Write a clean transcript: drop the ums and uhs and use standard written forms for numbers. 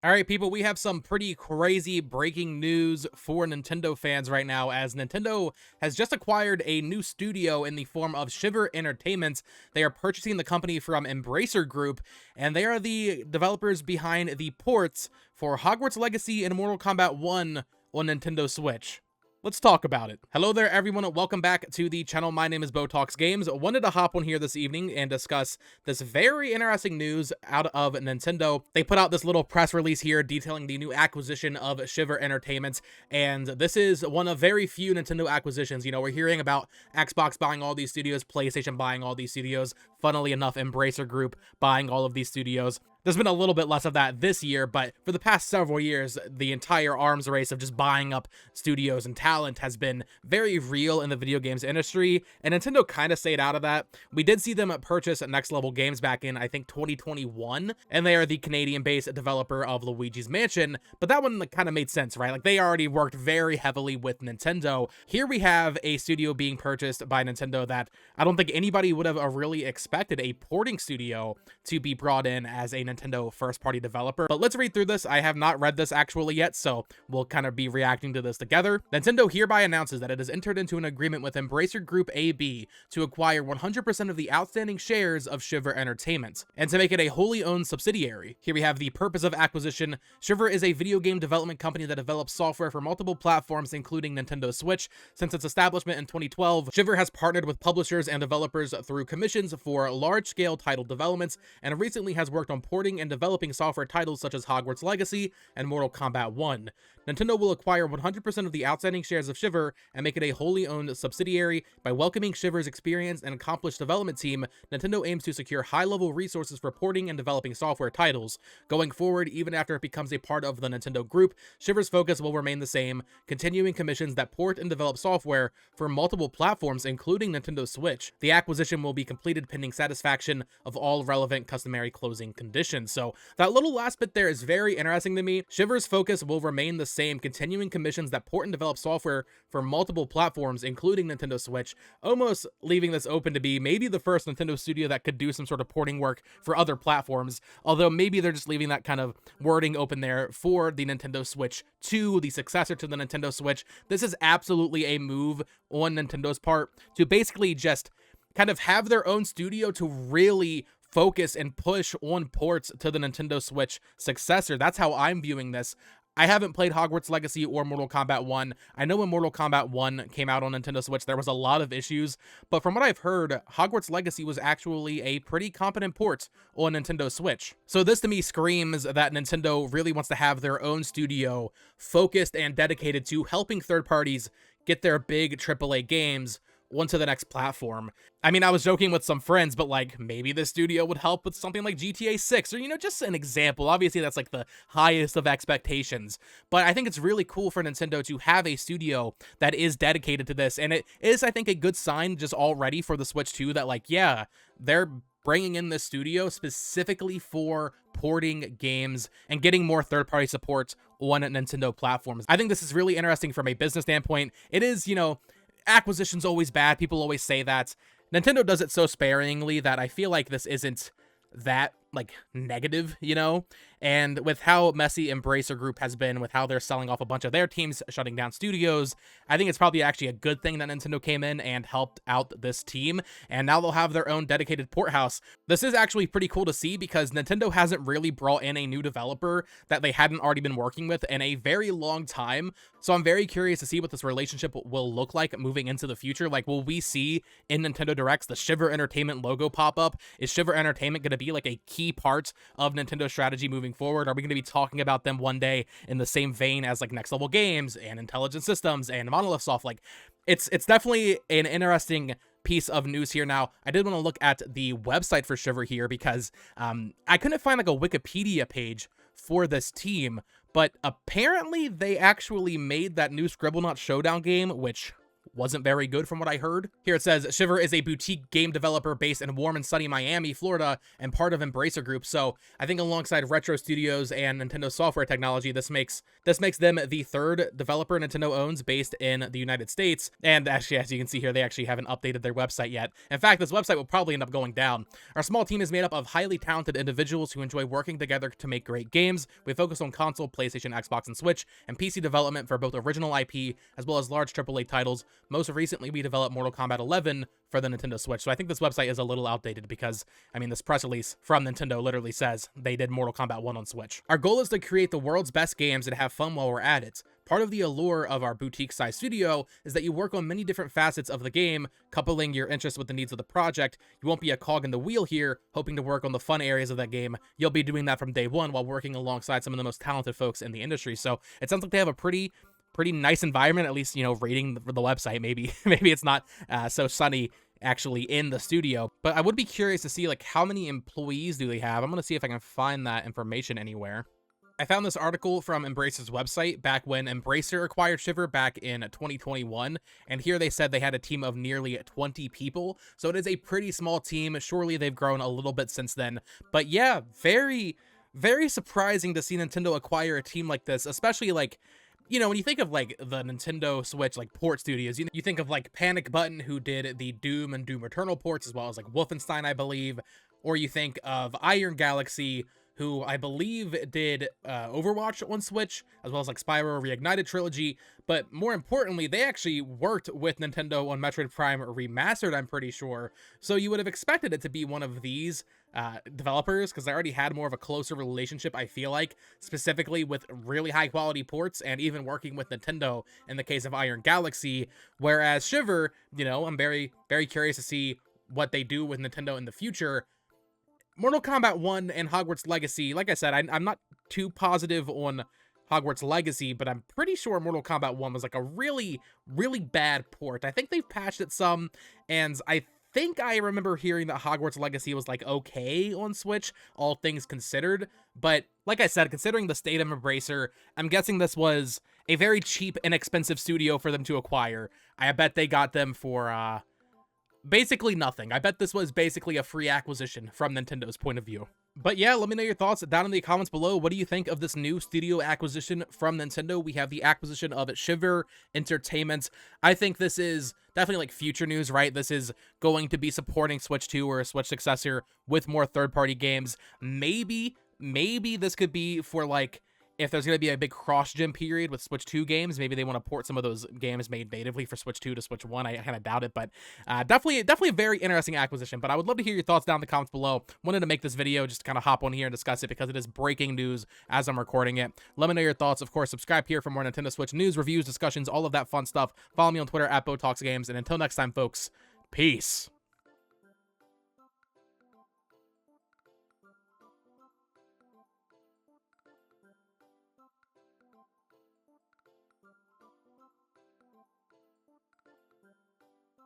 All right, people, we have some pretty crazy breaking news for Nintendo fans right now, as Nintendo has just acquired a new studio in the form of Shiver Entertainment. They are purchasing the company from Embracer Group, and they are the developers behind the ports for Hogwarts Legacy and Mortal Kombat 1 on Nintendo Switch. Let's talk about it. Hello there, everyone, and welcome back to the channel. My name is Botox Games. I wanted to hop on here this evening and discuss this very interesting news out of Nintendo. They put out this little press release here detailing the new acquisition of Shiver Entertainment, and this is one of very few Nintendo acquisitions. You know, we're hearing about Xbox buying all these studios, PlayStation buying all these studios, funnily enough, Embracer Group buying all of these studios. There's been a little bit less of that this year, but for the past several years, the entire arms race of just buying up studios and talent has been very real in the video games industry, and Nintendo kind of stayed out of that. We did see them purchase Next Level Games back in, I think, 2021, and they are the Canadian-based developer of Luigi's Mansion, but that one kind of made sense, right? Like, they already worked very heavily with Nintendo. Here we have a studio being purchased by Nintendo that I don't think anybody would have really expected a porting studio to be brought in as a Nintendo first-party developer. But let's read through this. I have not read this actually yet, so we'll kind of be reacting to this together. Nintendo hereby announces that it has entered into an agreement with Embracer Group AB to acquire 100% of the outstanding shares of Shiver Entertainment, and to make it a wholly owned subsidiary. Here we have the purpose of acquisition. Shiver is a video game development company that develops software for multiple platforms, including Nintendo Switch. Since its establishment in 2012, Shiver has partnered with publishers and developers through commissions for large-scale title developments, and recently has worked on porting and developing software titles such as Hogwarts Legacy and Mortal Kombat 1. Nintendo will acquire 100% of the outstanding shares of Shiver and make it a wholly owned subsidiary. By welcoming Shiver's experienced and accomplished development team, Nintendo aims to secure high-level resources for porting and developing software titles. Going forward, even after it becomes a part of the Nintendo Group, Shiver's focus will remain the same, continuing commissions that port and develop software for multiple platforms, including Nintendo Switch. The acquisition will be completed pending satisfaction of all relevant customary closing conditions. So that little last bit there is very interesting to me. Shiver's focus will remain the same, continuing commissions that port and develop software for multiple platforms, including Nintendo Switch, almost leaving this open to be maybe the first Nintendo studio that could do some sort of porting work for other platforms, although maybe they're just leaving that kind of wording open there for the Nintendo Switch 2, the successor to the Nintendo Switch. This is absolutely a move on Nintendo's part to basically just kind of have their own studio to really focus and push on ports to the Nintendo Switch successor. That's how I'm viewing this. I haven't played Hogwarts Legacy or Mortal Kombat 1. I know when Mortal Kombat 1 came out on Nintendo Switch, there was a lot of issues, but from what I've heard, Hogwarts Legacy was actually a pretty competent port on Nintendo Switch. So this to me screams that Nintendo really wants to have their own studio focused and dedicated to helping third parties get their big AAA games onto the next platform. I mean, I was joking with some friends, but like maybe this studio would help with something like GTA 6 or, you know, just an example. Obviously, that's like the highest of expectations, but I think it's really cool for Nintendo to have a studio that is dedicated to this. And it is, I think, a good sign just already for the Switch 2 that, like, yeah, they're bringing in this studio specifically for porting games and getting more third-party support on Nintendo platforms. I think this is really interesting from a business standpoint. It is, you know, acquisition's always bad. People always say that. Nintendo does it so sparingly that I feel like this isn't that, like, negative, you know? And with how messy Embracer Group has been, with how they're selling off a bunch of their teams, shutting down studios, I think it's probably actually a good thing that Nintendo came in and helped out this team, and now they'll have their own dedicated port house. This is actually pretty cool to see because Nintendo hasn't really brought in a new developer that they hadn't already been working with in a very long time, so I'm very curious to see what this relationship will look like moving into the future. Like, will we see in Nintendo Directs the Shiver Entertainment logo pop up? Is Shiver Entertainment going to be like a key part of Nintendo's strategy moving forward? Are we going to be talking about them one day in the same vein as like Next Level Games and Intelligent Systems and Monolith Soft? Like, it's definitely an interesting piece of news here. Now, I did want to look at the website for Shiver here because I couldn't find like a Wikipedia page for this team, but apparently they actually made that new Scribblenauts Showdown game, which wasn't very good from what I heard. Here it says, Shiver is a boutique game developer based in warm and sunny Miami, Florida, and part of Embracer Group. So I think alongside Retro Studios and Nintendo Software Technology, this makes them the third developer Nintendo owns based in the United States. And actually, as you can see here, they actually haven't updated their website yet. In fact, this website will probably end up going down. Our small team is made up of highly talented individuals who enjoy working together to make great games. We focus on console, PlayStation, Xbox, and Switch, and PC development for both original IP as well as large AAA titles. Most recently, we developed Mortal Kombat 11 for the Nintendo Switch. So I think this website is a little outdated because, I mean, this press release from Nintendo literally says they did Mortal Kombat 1 on Switch. Our goal is to create the world's best games and have fun while we're at it. Part of the allure of our boutique-sized studio is that you work on many different facets of the game, coupling your interests with the needs of the project. You won't be a cog in the wheel here, hoping to work on the fun areas of that game. You'll be doing that from day one while working alongside some of the most talented folks in the industry. So it sounds like they have a pretty nice environment, at least, you know, rating the website. Maybe it's not so sunny actually in the studio, but I would be curious to see like how many employees do they have. I'm gonna see if I can find that information anywhere. I found this article from Embracer's website back when Embracer acquired Shiver back in 2021, and here they said they had a team of nearly 20 people, so it is a pretty small team. Surely they've grown a little bit since then, but yeah, very surprising to see Nintendo acquire a team like this, especially like, you know, when you think of like the Nintendo Switch like port studios, you think of like Panic Button, who did the Doom and Doom Eternal ports, as well as like Wolfenstein, I believe, or you think of Iron Galaxy, who I believe did Overwatch on Switch, as well as like Spyro Reignited Trilogy. But more importantly, they actually worked with Nintendo on Metroid Prime Remastered, I'm pretty sure. So you would have expected it to be one of these developers, because they already had more of a closer relationship, I feel like, specifically with really high quality ports and even working with Nintendo in the case of Iron Galaxy. Whereas Shiver, you know, I'm very curious to see what they do with Nintendo in the future. Mortal Kombat 1 and Hogwarts Legacy, like I said, I'm not too positive on Hogwarts Legacy, but I'm pretty sure Mortal Kombat 1 was like a really bad port. I think they've patched it some, and I think I remember hearing that Hogwarts Legacy was like okay on Switch, all things considered. But like I said, considering the state of Embracer, I'm guessing this was a very cheap, inexpensive studio for them to acquire. I bet they got them for basically nothing. I bet this was basically a free acquisition from Nintendo's point of view. But yeah, let me know your thoughts down in the comments below. What do you think of this new studio acquisition from Nintendo? We have the acquisition of Shiver Entertainment. I think this is definitely like future news, right? This is going to be supporting Switch 2 or a Switch successor with more third-party games. Maybe this could be for like, if there's going to be a big cross-gen period with Switch 2 games, maybe they want to port some of those games made natively for Switch 2 to Switch 1. I kind of doubt it, but definitely a very interesting acquisition. But I would love to hear your thoughts down in the comments below. Wanted to make this video just to kind of hop on here and discuss it because it is breaking news as I'm recording it. Let me know your thoughts. Of course, subscribe here for more Nintendo Switch news, reviews, discussions, all of that fun stuff. Follow me on Twitter at BoTalksGames. And until next time, folks, peace.